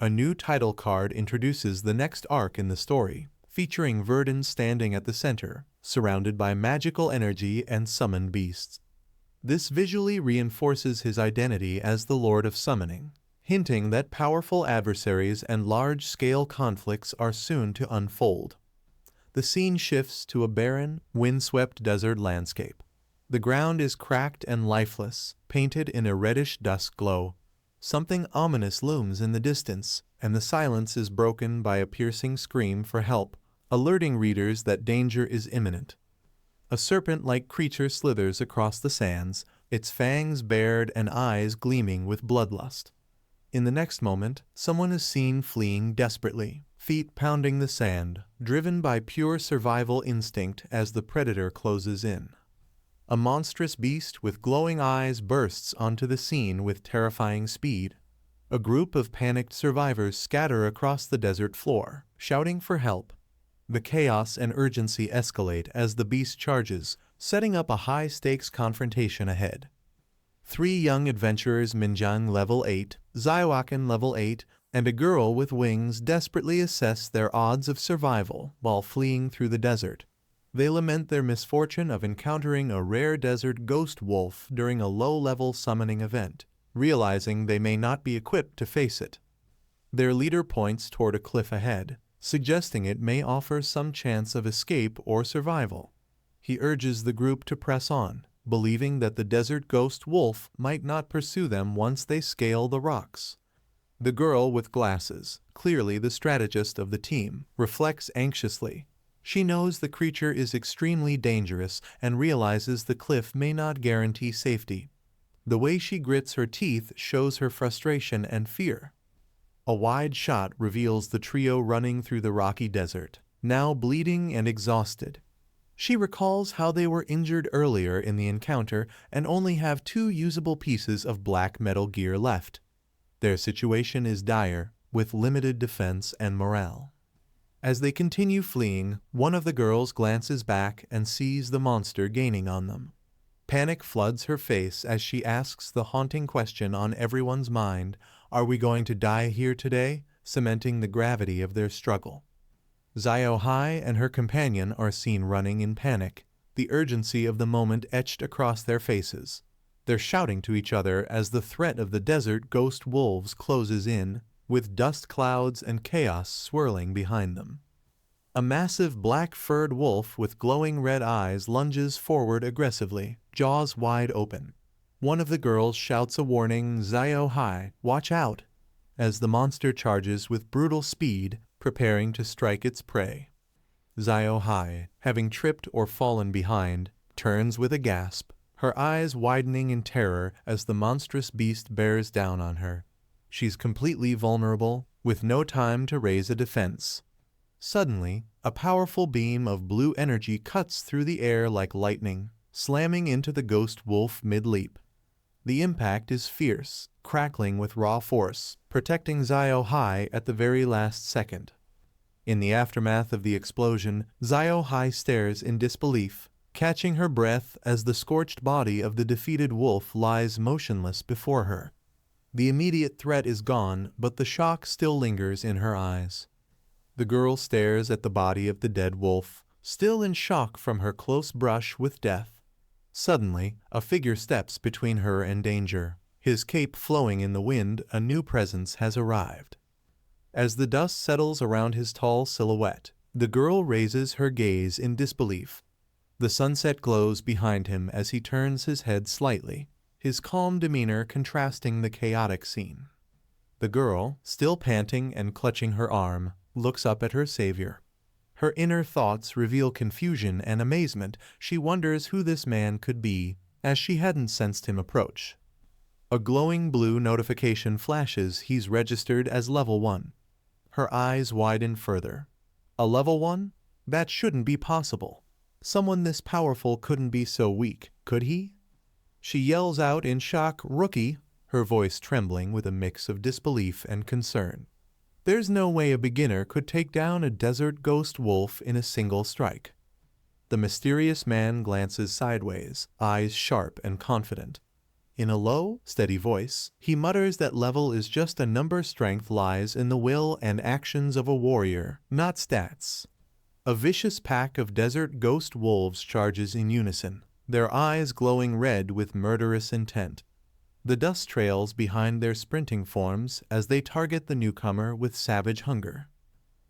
A new title card introduces the next arc in the story, featuring Verdun standing at the center, surrounded by magical energy and summoned beasts. This visually reinforces his identity as the Lord of Summoning, hinting that powerful adversaries and large-scale conflicts are soon to unfold. The scene shifts to a barren, windswept desert landscape. The ground is cracked and lifeless, painted in a reddish dusk glow. Something ominous looms in the distance, and the silence is broken by a piercing scream for help, alerting readers that danger is imminent. A serpent-like creature slithers across the sands, its fangs bared and eyes gleaming with bloodlust. In the next moment, someone is seen fleeing desperately, feet pounding the sand, driven by pure survival instinct as the predator closes in. A monstrous beast with glowing eyes bursts onto the scene with terrifying speed. A group of panicked survivors scatter across the desert floor, shouting for help. The chaos and urgency escalate as the beast charges, setting up a high-stakes confrontation ahead. 3 young adventurers, Minjang level 8, Zioakin level 8, and a girl with wings desperately assess their odds of survival while fleeing through the desert. They lament their misfortune of encountering a rare desert ghost wolf during a low-level summoning event, realizing they may not be equipped to face it. Their leader points toward a cliff ahead, suggesting it may offer some chance of escape or survival. He urges the group to press on, believing that the desert ghost wolf might not pursue them once they scale the rocks. The girl with glasses, clearly the strategist of the team, reflects anxiously. She knows the creature is extremely dangerous and realizes the cliff may not guarantee safety. The way she grits her teeth shows her frustration and fear. A wide shot reveals the trio running through the rocky desert, now bleeding and exhausted. She recalls how they were injured earlier in the encounter and only have 2 usable pieces of black metal gear left. Their situation is dire, with limited defense and morale. As they continue fleeing, one of the girls glances back and sees the monster gaining on them. Panic floods her face as she asks the haunting question on everyone's mind, "Are we going to die here today?" cementing the gravity of their struggle. Ziohai and her companion are seen running in panic, the urgency of the moment etched across their faces. They're shouting to each other as the threat of the desert ghost wolves closes in, with dust clouds and chaos swirling behind them. A massive black-furred wolf with glowing red eyes lunges forward aggressively, jaws wide open. One of the girls shouts a warning, "Ziohai, watch out," as the monster charges with brutal speed, preparing to strike its prey. Ziohai, having tripped or fallen behind, turns with a gasp, her eyes widening in terror as the monstrous beast bears down on her. She's completely vulnerable, with no time to raise a defense. Suddenly, a powerful beam of blue energy cuts through the air like lightning, slamming into the ghost wolf mid-leap. The impact is fierce, crackling with raw force, protecting Ziohai at the very last second. In the aftermath of the explosion, Ziohai stares in disbelief, catching her breath as the scorched body of the defeated wolf lies motionless before her. The immediate threat is gone, but the shock still lingers in her eyes. The girl stares at the body of the dead wolf, still in shock from her close brush with death. Suddenly, a figure steps between her and danger. His cape flowing in the wind, a new presence has arrived. As the dust settles around his tall silhouette, the girl raises her gaze in disbelief. The sunset glows behind him as he turns his head slightly, his calm demeanor contrasting the chaotic scene. The girl, still panting and clutching her arm, looks up at her savior. Her inner thoughts reveal confusion and amazement. She wonders who this man could be, as she hadn't sensed him approach. A glowing blue notification flashes he's registered as level 1. Her eyes widen further. A level 1? That shouldn't be possible. Someone this powerful couldn't be so weak, could he? She yells out in shock, "Rookie," her voice trembling with a mix of disbelief and concern. There's no way a beginner could take down a desert ghost wolf in a single strike. The mysterious man glances sideways, eyes sharp and confident. In a low, steady voice, he mutters that level is just a number. Strength lies in the will and actions of a warrior, not stats. A vicious pack of desert ghost wolves charges in unison, their eyes glowing red with murderous intent. The dust trails behind their sprinting forms as they target the newcomer with savage hunger.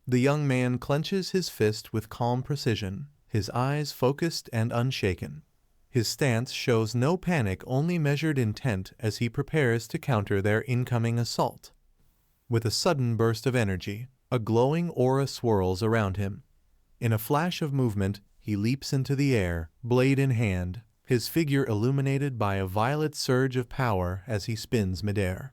The young man clenches his fist with calm precision, his eyes focused and unshaken. His stance shows no panic, only measured intent as he prepares to counter their incoming assault. With a sudden burst of energy, a glowing aura swirls around him. In a flash of movement, he leaps into the air, blade in hand, his figure illuminated by a violet surge of power as he spins midair.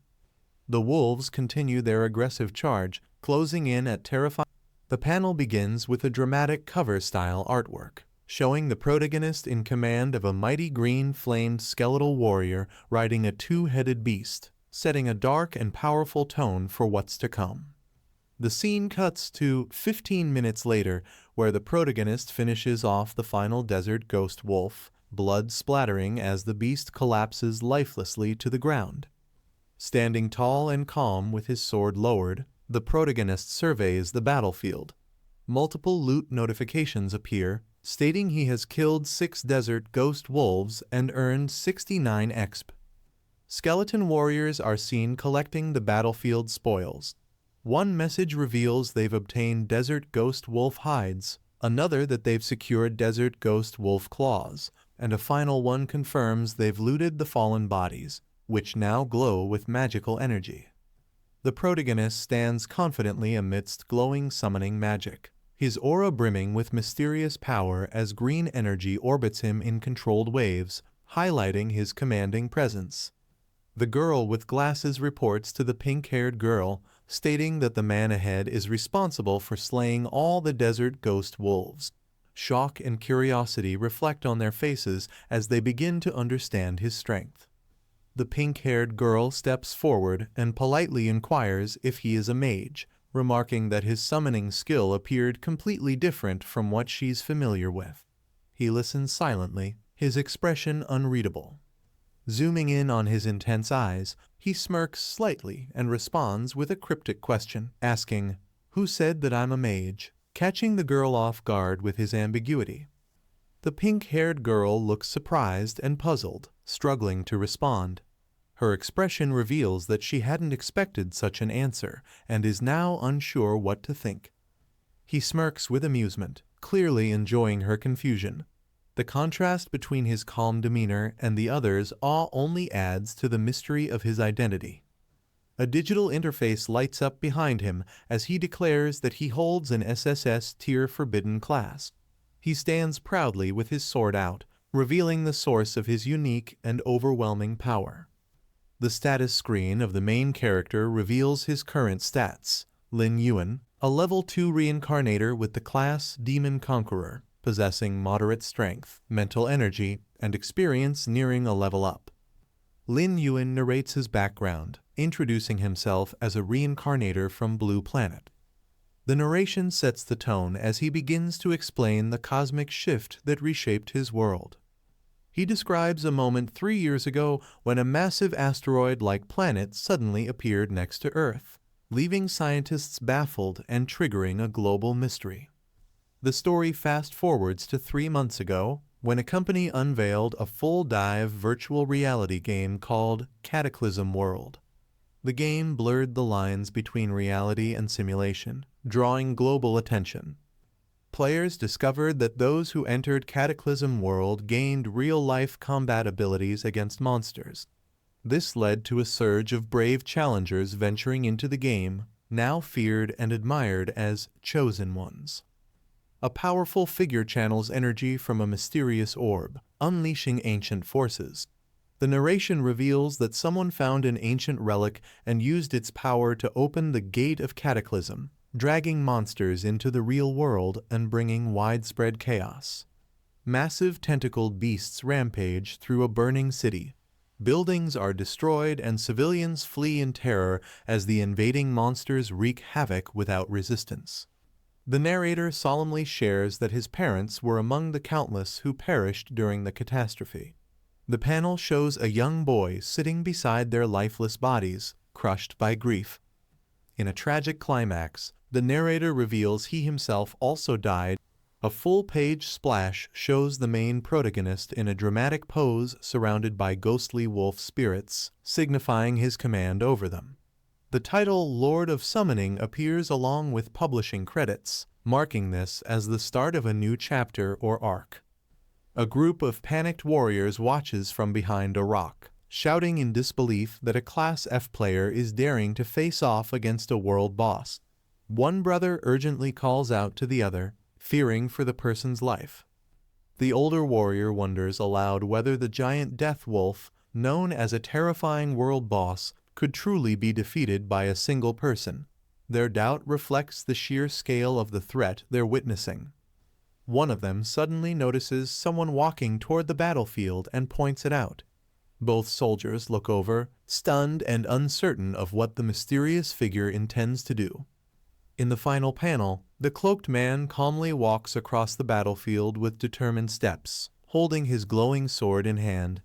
The wolves continue their aggressive charge, closing in at terrifying. The panel begins with a dramatic cover-style artwork, showing the protagonist in command of a mighty green-flamed skeletal warrior riding a two-headed beast, setting a dark and powerful tone for what's to come. The scene cuts to 15 minutes later, where the protagonist finishes off the final desert ghost wolf, blood splattering as the beast collapses lifelessly to the ground. Standing tall and calm with his sword lowered, the protagonist surveys the battlefield. Multiple loot notifications appear, stating he has killed 6 desert ghost wolves and earned 69 exp. Skeleton warriors are seen collecting the battlefield spoils. One message reveals they've obtained desert ghost wolf hides, another that they've secured desert ghost wolf claws, and a final one confirms they've looted the fallen bodies, which now glow with magical energy. The protagonist stands confidently amidst glowing summoning magic, his aura brimming with mysterious power as green energy orbits him in controlled waves, highlighting his commanding presence. The girl with glasses reports to the pink-haired girl, stating that the man ahead is responsible for slaying all the desert ghost wolves. Shock and curiosity reflect on their faces as they begin to understand his strength. The pink-haired girl steps forward and politely inquires if he is a mage, remarking that his summoning skill appeared completely different from what she's familiar with. He listens silently, his expression unreadable. Zooming in on his intense eyes, he smirks slightly and responds with a cryptic question, asking, "Who said that I'm a mage?" catching the girl off guard with his ambiguity. The pink-haired girl looks surprised and puzzled, struggling to respond. Her expression reveals that she hadn't expected such an answer and is now unsure what to think. He smirks with amusement, clearly enjoying her confusion. The contrast between his calm demeanor and the others' awe only adds to the mystery of his identity. A digital interface lights up behind him as he declares that he holds an SSS Tier Forbidden class. He stands proudly with his sword out, revealing the source of his unique and overwhelming power. The status screen of the main character reveals his current stats. Lin Yuan, a level 2 reincarnator with the class Demon Conqueror, possessing moderate strength, mental energy, and experience nearing a level up. Lin Yuan narrates his background, introducing himself as a reincarnator from Blue Planet. The narration sets the tone as he begins to explain the cosmic shift that reshaped his world. He describes a moment 3 years ago when a massive asteroid-like planet suddenly appeared next to Earth, leaving scientists baffled and triggering a global mystery. The story fast-forwards to 3 months ago, when a company unveiled a full-dive virtual reality game called Cataclysm World. The game blurred the lines between reality and simulation, drawing global attention. Players discovered that those who entered Cataclysm World gained real-life combat abilities against monsters. This led to a surge of brave challengers venturing into the game, now feared and admired as Chosen Ones. A powerful figure channels energy from a mysterious orb, unleashing ancient forces. The narration reveals that someone found an ancient relic and used its power to open the Gate of Cataclysm, dragging monsters into the real world and bringing widespread chaos. Massive tentacled beasts rampage through a burning city. Buildings are destroyed and civilians flee in terror as the invading monsters wreak havoc without resistance. The narrator solemnly shares that his parents were among the countless who perished during the catastrophe. The panel shows a young boy sitting beside their lifeless bodies, crushed by grief. In a tragic climax, the narrator reveals he himself also died. A full-page splash shows the main protagonist in a dramatic pose surrounded by ghostly wolf spirits, signifying his command over them. The title Lord of Summoning appears along with publishing credits, marking this as the start of a new chapter or arc. A group of panicked warriors watches from behind a rock, shouting in disbelief that a Class F player is daring to face off against a world boss. One brother urgently calls out to the other, fearing for the person's life. The older warrior wonders aloud whether the giant death wolf, known as a terrifying world boss, could truly be defeated by a single person. Their doubt reflects the sheer scale of the threat they're witnessing. One of them suddenly notices someone walking toward the battlefield and points it out. Both soldiers look over, stunned and uncertain of what the mysterious figure intends to do. In the final panel, the cloaked man calmly walks across the battlefield with determined steps, holding his glowing sword in hand.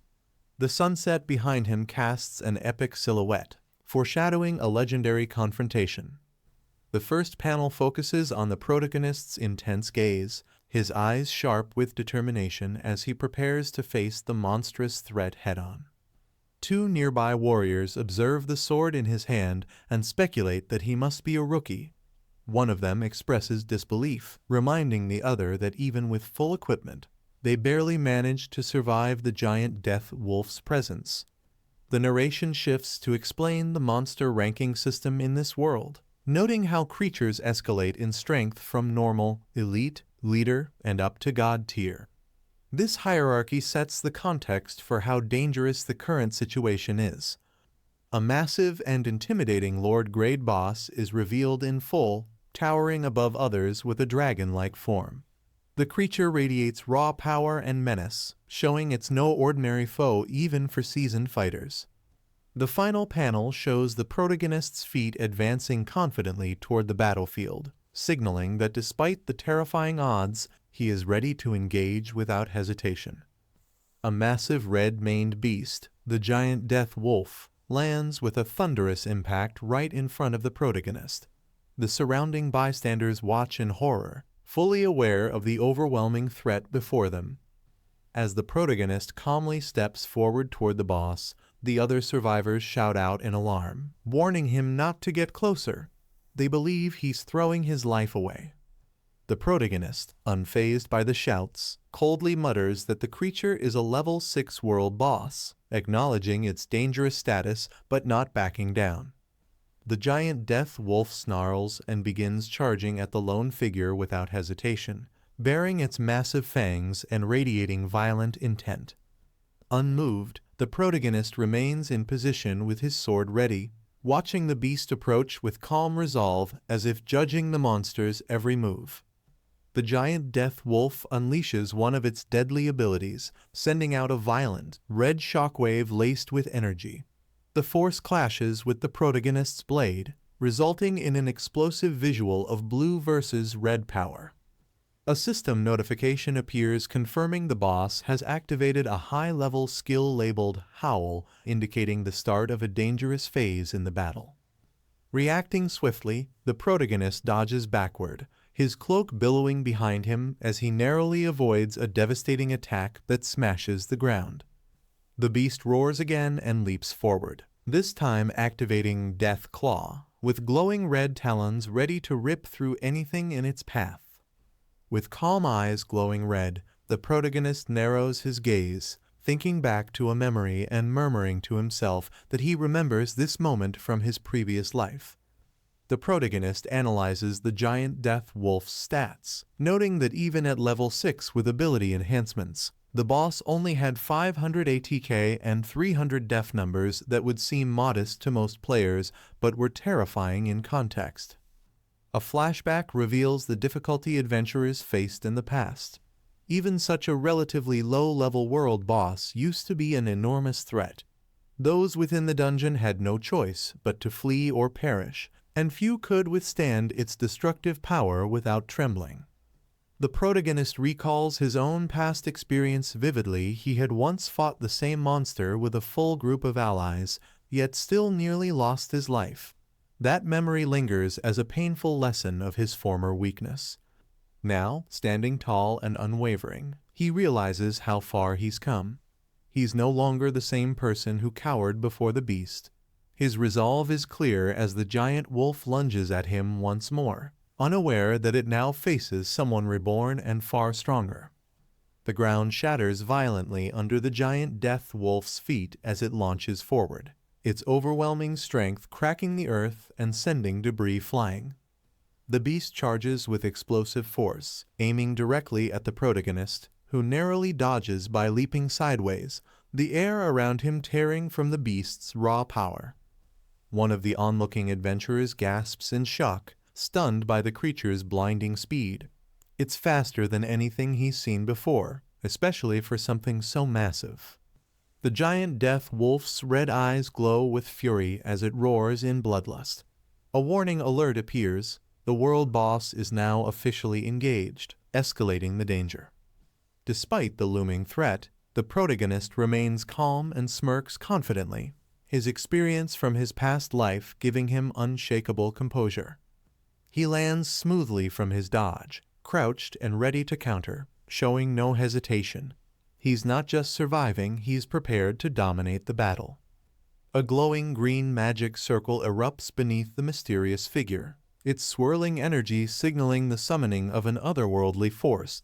The sunset behind him casts an epic silhouette, foreshadowing a legendary confrontation. The first panel focuses on the protagonist's intense gaze, his eyes sharp with determination as he prepares to face the monstrous threat head-on. Two nearby warriors observe the sword in his hand and speculate that he must be a rookie. One of them expresses disbelief, reminding the other that even with full equipment, they barely managed to survive the giant death wolf's presence. The narration shifts to explain the monster ranking system in this world, noting how creatures escalate in strength from normal, elite, leader, and up to god tier. This hierarchy sets the context for how dangerous the current situation is. A massive and intimidating Lord-grade boss is revealed in full, towering above others with a dragon-like form. The creature radiates raw power and menace, showing it's no ordinary foe even for seasoned fighters. The final panel shows the protagonist's feet advancing confidently toward the battlefield, signaling that despite the terrifying odds, he is ready to engage without hesitation. A massive red-maned beast, the giant death wolf, lands with a thunderous impact right in front of the protagonist. The surrounding bystanders watch in horror, fully aware of the overwhelming threat before them. As the protagonist calmly steps forward toward the boss, the other survivors shout out in alarm, warning him not to get closer. They believe he's throwing his life away. The protagonist, unfazed by the shouts, coldly mutters that the creature is a level 6 world boss, acknowledging its dangerous status but not backing down. The giant death wolf snarls and begins charging at the lone figure without hesitation, baring its massive fangs and radiating violent intent. Unmoved, the protagonist remains in position with his sword ready, watching the beast approach with calm resolve as if judging the monster's every move. The giant death wolf unleashes one of its deadly abilities, sending out a violent, red shockwave laced with energy. The force clashes with the protagonist's blade, resulting in an explosive visual of blue versus red power. A system notification appears confirming the boss has activated a high-level skill labeled Howl, indicating the start of a dangerous phase in the battle. Reacting swiftly, the protagonist dodges backward, his cloak billowing behind him as he narrowly avoids a devastating attack that smashes the ground. The beast roars again and leaps forward, this time activating Death Claw, with glowing red talons ready to rip through anything in its path. With calm eyes glowing red, the protagonist narrows his gaze, thinking back to a memory and murmuring to himself that he remembers this moment from his previous life. The protagonist analyzes the giant death wolf's stats, noting that even at level 6 with ability enhancements, the boss only had 500 ATK and 300 def numbers that would seem modest to most players but were terrifying in context. A flashback reveals the difficulty adventurers faced in the past. Even such a relatively low-level world boss used to be an enormous threat. Those within the dungeon had no choice but to flee or perish, and few could withstand its destructive power without trembling. The protagonist recalls his own past experience vividly. He had once fought the same monster with a full group of allies, yet still nearly lost his life. That memory lingers as a painful lesson of his former weakness. Now, standing tall and unwavering, he realizes how far he's come. He's no longer the same person who cowered before the beast. His resolve is clear as the giant wolf lunges at him once more, unaware that it now faces someone reborn and far stronger. The ground shatters violently under the giant death wolf's feet as it launches forward, its overwhelming strength cracking the earth and sending debris flying. The beast charges with explosive force, aiming directly at the protagonist, who narrowly dodges by leaping sideways, the air around him tearing from the beast's raw power. One of the onlooking adventurers gasps in shock, stunned by the creature's blinding speed. It's faster than anything he's seen before, especially for something so massive. The giant death wolf's red eyes glow with fury as it roars in bloodlust. A warning alert appears. The world boss is now officially engaged, escalating the danger. Despite the looming threat, the protagonist remains calm and smirks confidently, his experience from his past life giving him unshakable composure. He lands smoothly from his dodge, crouched and ready to counter, showing no hesitation. He's not just surviving, he's prepared to dominate the battle. A glowing green magic circle erupts beneath the mysterious figure, its swirling energy signaling the summoning of an otherworldly force.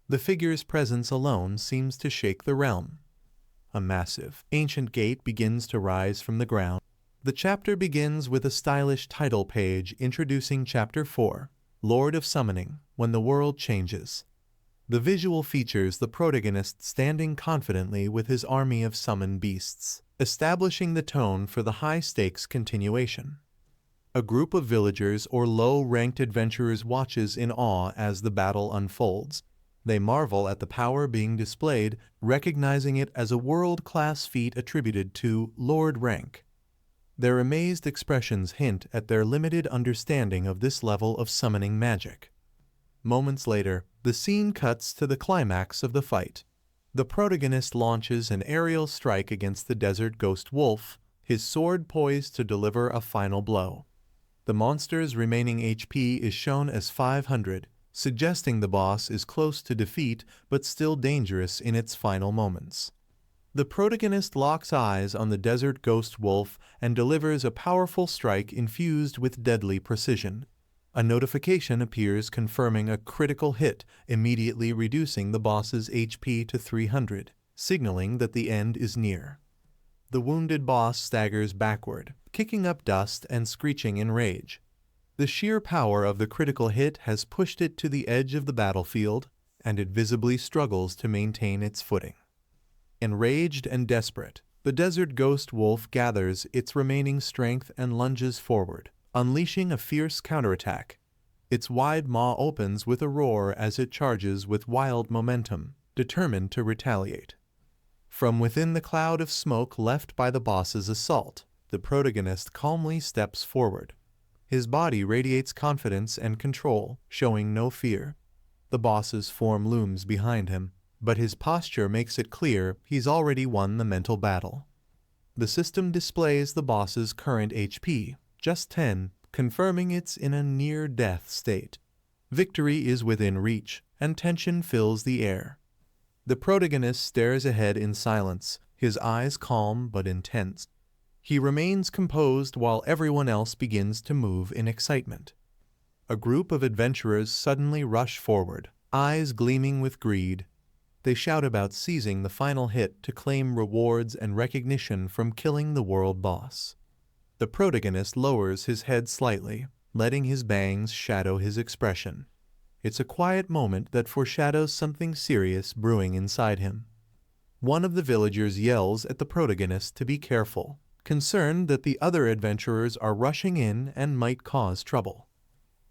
The figure's presence alone seems to shake the realm. A massive, ancient gate begins to rise from the ground. The chapter begins with a stylish title page introducing Chapter 4, Lord of Summoning, When the World Changes. The visual features the protagonist standing confidently with his army of summoned beasts, establishing the tone for the high-stakes continuation. A group of villagers or low-ranked adventurers watches in awe as the battle unfolds. They marvel at the power being displayed, recognizing it as a world-class feat attributed to Lord rank. Their amazed expressions hint at their limited understanding of this level of summoning magic. Moments later, the scene cuts to the climax of the fight. The protagonist launches an aerial strike against the desert ghost wolf, his sword poised to deliver a final blow. The monster's remaining HP is shown as 500, suggesting the boss is close to defeat but still dangerous in its final moments. The protagonist locks eyes on the desert ghost wolf and delivers a powerful strike infused with deadly precision. A notification appears confirming a critical hit, immediately reducing the boss's HP to 300, signaling that the end is near. The wounded boss staggers backward, kicking up dust and screeching in rage. The sheer power of the critical hit has pushed it to the edge of the battlefield, and it visibly struggles to maintain its footing. Enraged and desperate, the desert ghost wolf gathers its remaining strength and lunges forward, unleashing a fierce counterattack. Its wide maw opens with a roar as it charges with wild momentum, determined to retaliate. From within the cloud of smoke left by the boss's assault, the protagonist calmly steps forward. His body radiates confidence and control, showing no fear. The boss's form looms behind him, but his posture makes it clear he's already won the mental battle. The system displays the boss's current HP, just 10, confirming it's in a near-death state. Victory is within reach, and tension fills the air. The protagonist stares ahead in silence, his eyes calm but intense. He remains composed while everyone else begins to move in excitement. A group of adventurers suddenly rush forward, eyes gleaming with greed. They shout about seizing the final hit to claim rewards and recognition from killing the world boss. The protagonist lowers his head slightly, letting his bangs shadow his expression. It's a quiet moment that foreshadows something serious brewing inside him. One of the villagers yells at the protagonist to be careful, concerned that the other adventurers are rushing in and might cause trouble.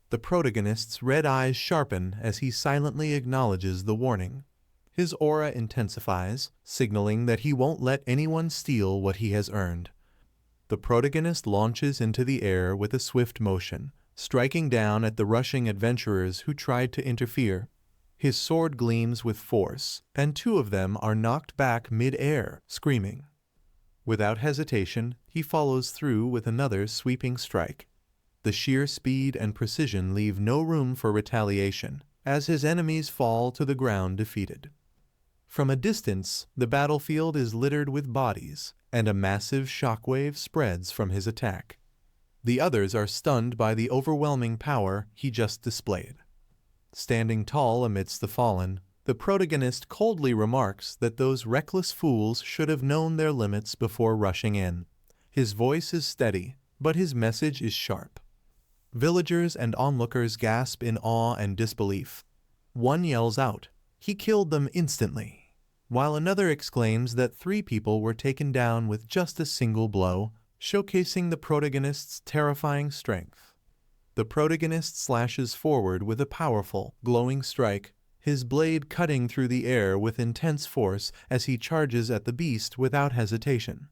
The protagonist's red eyes sharpen as he silently acknowledges the warning. His aura intensifies, signaling that he won't let anyone steal what he has earned. The protagonist launches into the air with a swift motion, striking down at the rushing adventurers who tried to interfere. His sword gleams with force, and two of them are knocked back mid-air, screaming. Without hesitation, he follows through with another sweeping strike. The sheer speed and precision leave no room for retaliation, as his enemies fall to the ground defeated. From a distance, the battlefield is littered with bodies, and a massive shockwave spreads from his attack. The others are stunned by the overwhelming power he just displayed. Standing tall amidst the fallen, the protagonist coldly remarks that those reckless fools should have known their limits before rushing in. His voice is steady, but his message is sharp. Villagers and onlookers gasp in awe and disbelief. One yells out, "He killed them instantly," while another exclaims that 3 people were taken down with just a single blow, showcasing the protagonist's terrifying strength. The protagonist slashes forward with a powerful, glowing strike, his blade cutting through the air with intense force as he charges at the beast without hesitation.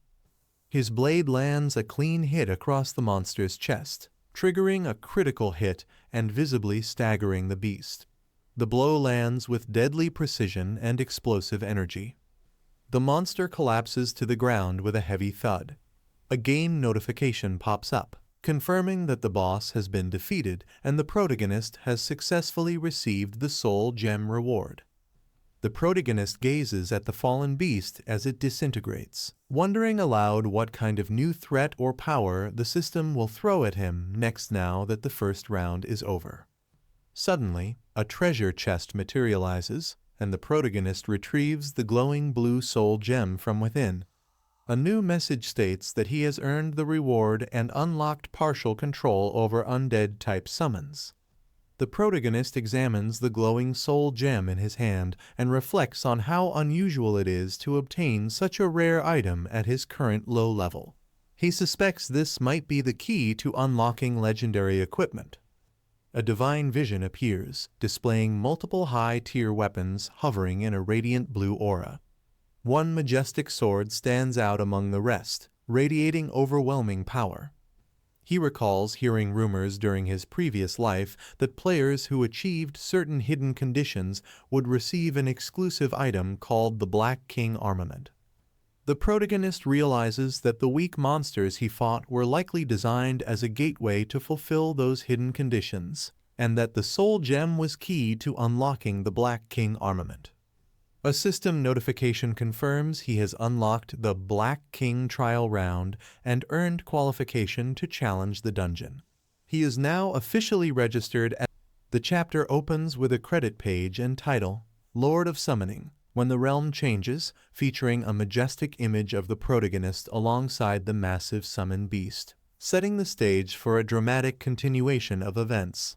His blade lands a clean hit across the monster's chest, triggering a critical hit and visibly staggering the beast. The blow lands with deadly precision and explosive energy. The monster collapses to the ground with a heavy thud. A game notification pops up, confirming that the boss has been defeated and the protagonist has successfully received the soul gem reward. The protagonist gazes at the fallen beast as it disintegrates, wondering aloud what kind of new threat or power the system will throw at him next now that the first round is over. Suddenly, a treasure chest materializes, and the protagonist retrieves the glowing blue soul gem from within. A new message states that he has earned the reward and unlocked partial control over undead-type summons. The protagonist examines the glowing soul gem in his hand and reflects on how unusual it is to obtain such a rare item at his current low level. He suspects this might be the key to unlocking legendary equipment. A divine vision appears, displaying multiple high-tier weapons hovering in a radiant blue aura. One majestic sword stands out among the rest, radiating overwhelming power. He recalls hearing rumors during his previous life that players who achieved certain hidden conditions would receive an exclusive item called the Black King Armament. The protagonist realizes that the weak monsters he fought were likely designed as a gateway to fulfill those hidden conditions, and that the soul gem was key to unlocking the Black King Armament. A system notification confirms he has unlocked the Black King trial round and earned qualification to challenge the dungeon. He is now officially registered as... The chapter opens with a credit page and title, Lord of Summoning, when the realm changes, featuring a majestic image of the protagonist alongside the massive summon beast, setting the stage for a dramatic continuation of events.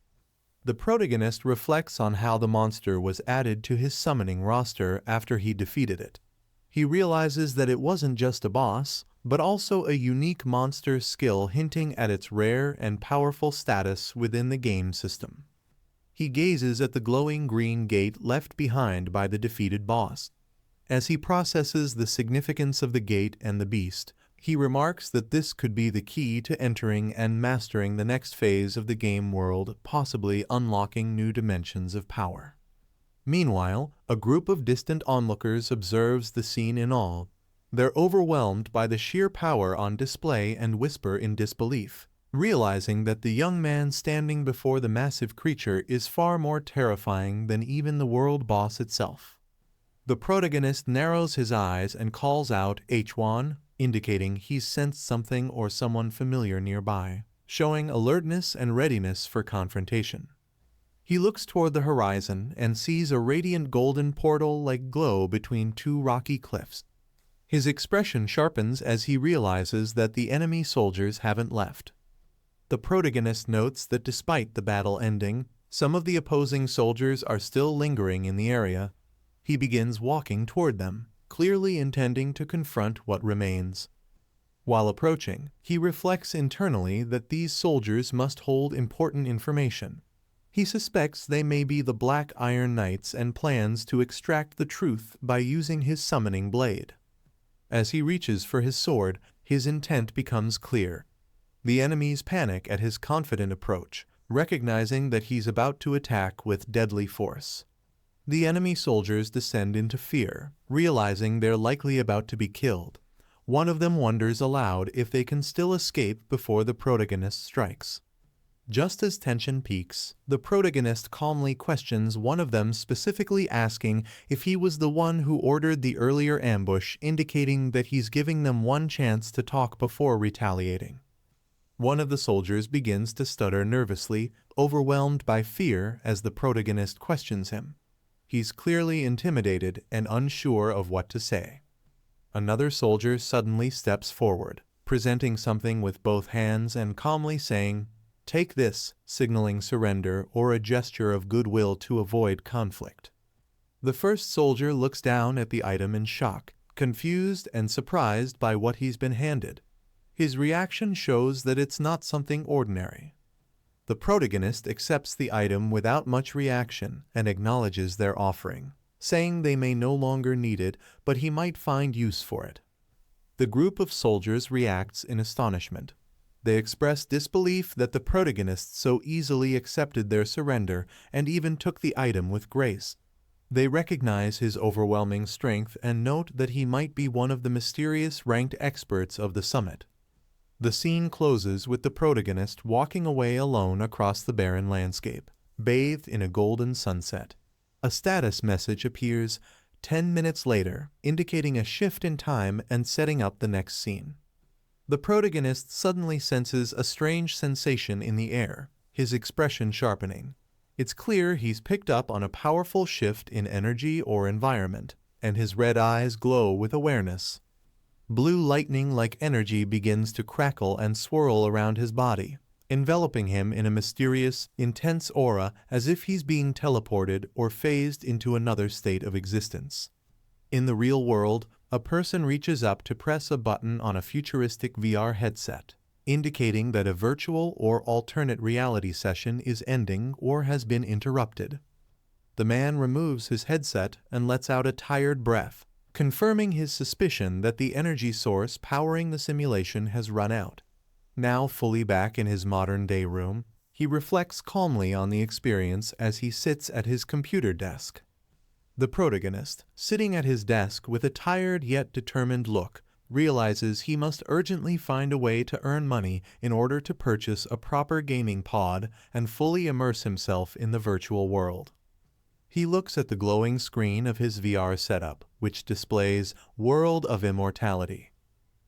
The protagonist reflects on how the monster was added to his summoning roster after he defeated it. He realizes that it wasn't just a boss, but also a unique monster skill hinting at its rare and powerful status within the game system. He gazes at the glowing green gate left behind by the defeated boss. As he processes the significance of the gate and the beast, he remarks that this could be the key to entering and mastering the next phase of the game world, possibly unlocking new dimensions of power. Meanwhile, a group of distant onlookers observes the scene in awe. They're overwhelmed by the sheer power on display and whisper in disbelief, realizing that the young man standing before the massive creature is far more terrifying than even the world boss itself. The protagonist narrows his eyes and calls out H1, indicating he's sensed something or someone familiar nearby, showing alertness and readiness for confrontation. He looks toward the horizon and sees a radiant golden portal-like glow between 2 rocky cliffs. His expression sharpens as he realizes that the enemy soldiers haven't left. The protagonist notes that despite the battle ending, some of the opposing soldiers are still lingering in the area. He begins walking toward them, clearly intending to confront what remains. While approaching, he reflects internally that these soldiers must hold important information. He suspects they may be the Black Iron Knights and plans to extract the truth by using his summoning blade. As he reaches for his sword, his intent becomes clear. The enemies panic at his confident approach, recognizing that he's about to attack with deadly force. The enemy soldiers descend into fear, realizing they're likely about to be killed. One of them wonders aloud if they can still escape before the protagonist strikes. Just as tension peaks, the protagonist calmly questions one of them, specifically asking if he was the one who ordered the earlier ambush, indicating that he's giving them one chance to talk before retaliating. One of the soldiers begins to stutter nervously, overwhelmed by fear as the protagonist questions him. He's clearly intimidated and unsure of what to say. Another soldier suddenly steps forward, presenting something with both hands and calmly saying, "Take this," signaling surrender or a gesture of goodwill to avoid conflict. The first soldier looks down at the item in shock, confused and surprised by what he's been handed. His reaction shows that it's not something ordinary. The protagonist accepts the item without much reaction and acknowledges their offering, saying they may no longer need it, but he might find use for it. The group of soldiers reacts in astonishment. They express disbelief that the protagonist so easily accepted their surrender and even took the item with grace. They recognize his overwhelming strength and note that he might be one of the mysterious ranked experts of the summit. The scene closes with the protagonist walking away alone across the barren landscape, bathed in a golden sunset. A status message appears 10 minutes later, indicating a shift in time and setting up the next scene. The protagonist suddenly senses a strange sensation in the air, his expression sharpening. It's clear he's picked up on a powerful shift in energy or environment, and his red eyes glow with awareness. Blue lightning-like energy begins to crackle and swirl around his body, enveloping him in a mysterious, intense aura as if he's being teleported or phased into another state of existence. In the real world, a person reaches up to press a button on a futuristic VR headset, indicating that a virtual or alternate reality session is ending or has been interrupted. The man removes his headset and lets out a tired breath, confirming his suspicion that the energy source powering the simulation has run out. Now fully back in his modern-day room, he reflects calmly on the experience as he sits at his computer desk. The protagonist, sitting at his desk with a tired yet determined look, realizes he must urgently find a way to earn money in order to purchase a proper gaming pod and fully immerse himself in the virtual world. He looks at the glowing screen of his VR setup, which displays World of Immortality.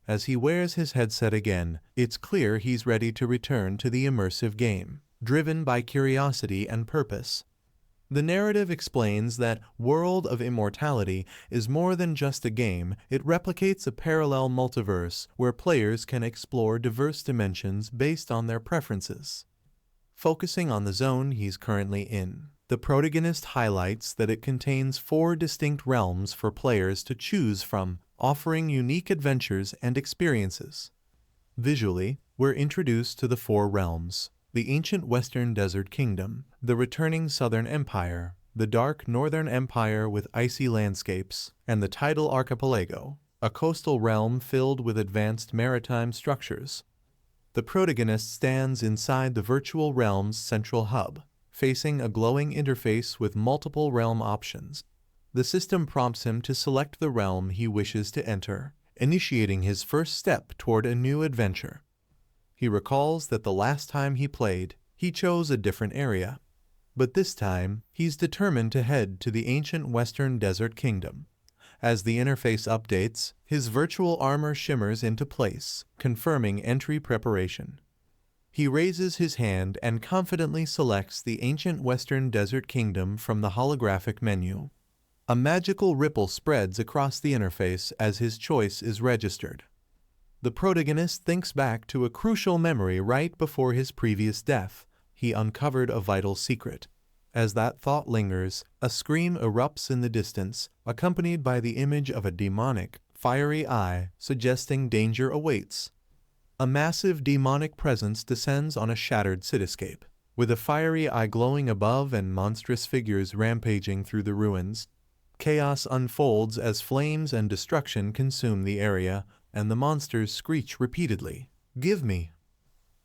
As he wears his headset again, it's clear he's ready to return to the immersive game, driven by curiosity and purpose. The narrative explains that World of Immortality is more than just a game. It replicates a parallel multiverse where players can explore diverse dimensions based on their preferences. Focusing on the zone he's currently in, the protagonist highlights that it contains 4 distinct realms for players to choose from, offering unique adventures and experiences. Visually, we're introduced to the 4 realms: the ancient Western Desert Kingdom, the returning Southern Empire, the dark Northern Empire with icy landscapes, and the tidal archipelago, a coastal realm filled with advanced maritime structures. The protagonist stands inside the virtual realm's central hub, facing a glowing interface with multiple realm options. The system prompts him to select the realm he wishes to enter, initiating his first step toward a new adventure. He recalls that the last time he played, he chose a different area. But this time, he's determined to head to the ancient Western Desert Kingdom. As the interface updates, his virtual armor shimmers into place, confirming entry preparation. He raises his hand and confidently selects the ancient Western Desert Kingdom from the holographic menu. A magical ripple spreads across the interface as his choice is registered. The protagonist thinks back to a crucial memory right before his previous death. He uncovered a vital secret. As that thought lingers, a scream erupts in the distance, accompanied by the image of a demonic, fiery eye, suggesting danger awaits. A massive demonic presence descends on a shattered cityscape, with a fiery eye glowing above and monstrous figures rampaging through the ruins. Chaos unfolds as flames and destruction consume the area, and the monsters screech repeatedly, "Give me!"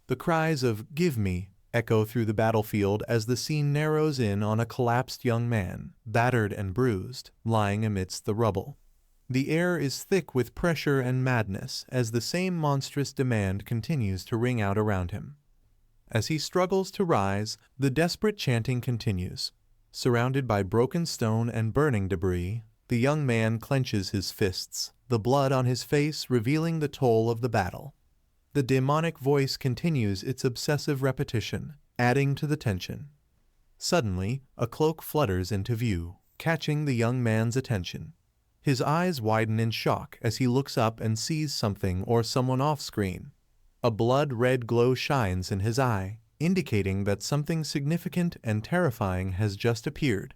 The cries of "Give me!" echo through the battlefield as the scene narrows in on a collapsed young man, battered and bruised, lying amidst the rubble. The air is thick with pressure and madness as the same monstrous demand continues to ring out around him. As he struggles to rise, the desperate chanting continues. Surrounded by broken stone and burning debris, the young man clenches his fists, the blood on his face revealing the toll of the battle. The demonic voice continues its obsessive repetition, adding to the tension. Suddenly, a cloak flutters into view, catching the young man's attention. His eyes widen in shock as he looks up and sees something or someone off-screen. A blood-red glow shines in his eye, indicating that something significant and terrifying has just appeared.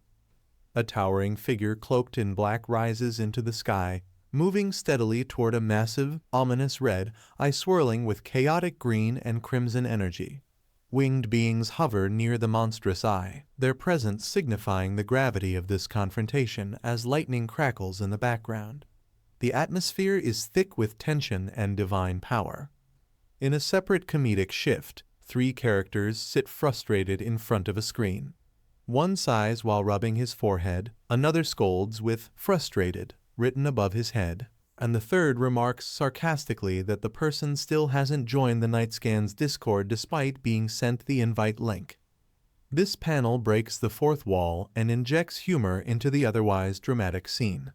A towering figure cloaked in black rises into the sky, moving steadily toward a massive, ominous red eye swirling with chaotic green and crimson energy. Winged beings hover near the monstrous eye, their presence signifying the gravity of this confrontation as lightning crackles in the background. The atmosphere is thick with tension and divine power. In a separate comedic shift, 3 characters sit frustrated in front of a screen. One sighs while rubbing his forehead, another scolds with "frustrated" written above his head, and the third remarks sarcastically that the person still hasn't joined the Nightscan's Discord despite being sent the invite link. This panel breaks the fourth wall and injects humor into the otherwise dramatic scene.